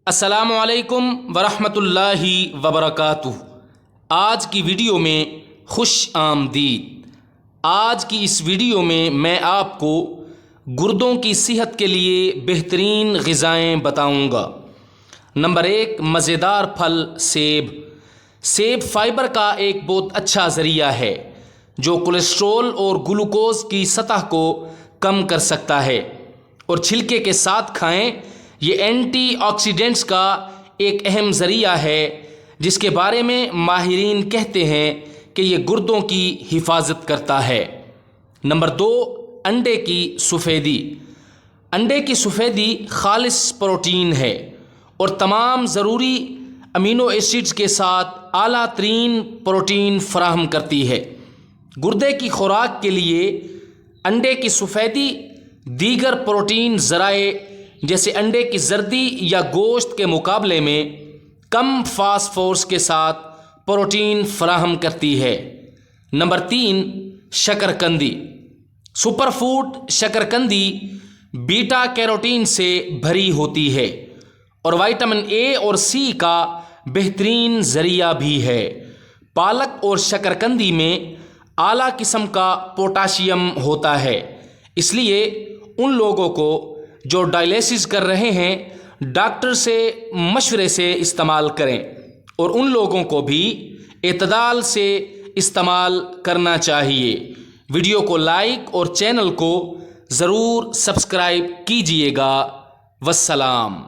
السلام علیکم ورحمۃ اللہ وبرکاتہ۔ آج کی ویڈیو میں خوش آمدید۔ آج کی اس ویڈیو میں آپ کو گردوں کی صحت کے لیے بہترین غذائیں بتاؤں گا۔ نمبر 1، مزیدار پھل سیب۔ سیب فائبر کا ایک بہت اچھا ذریعہ ہے جو کولیسٹرول اور گلوکوز کی سطح کو کم کر سکتا ہے، اور چھلکے کے ساتھ کھائیں۔ یہ اینٹی آکسیڈنٹس کا ایک اہم ذریعہ ہے جس کے بارے میں ماہرین کہتے ہیں کہ یہ گردوں کی حفاظت کرتا ہے۔ نمبر 2، انڈے کی سفیدی۔ انڈے کی سفیدی خالص پروٹین ہے اور تمام ضروری امینو ایسڈز کے ساتھ اعلیٰ ترین پروٹین فراہم کرتی ہے۔ گردے کی خوراک کے لیے انڈے کی سفیدی دیگر پروٹین ذرائع جیسے انڈے کی زردی یا گوشت کے مقابلے میں کم فاسفورس کے ساتھ پروٹین فراہم کرتی ہے۔ نمبر 3، شکرکندی۔ سپر فوڈ شکرکندی بیٹا کیروٹین سے بھری ہوتی ہے اور وٹامن اے اور سی کا بہترین ذریعہ بھی ہے۔ پالک اور شکرکندی میں اعلیٰ قسم کا پوٹاشیم ہوتا ہے، اس لیے ان لوگوں کو جو ڈائلیسس کر رہے ہیں ڈاکٹر سے مشورے سے استعمال کریں، اور ان لوگوں کو بھی اعتدال سے استعمال کرنا چاہیے۔ ویڈیو کو لائک اور چینل کو ضرور سبسکرائب کیجیے گا۔ والسلام۔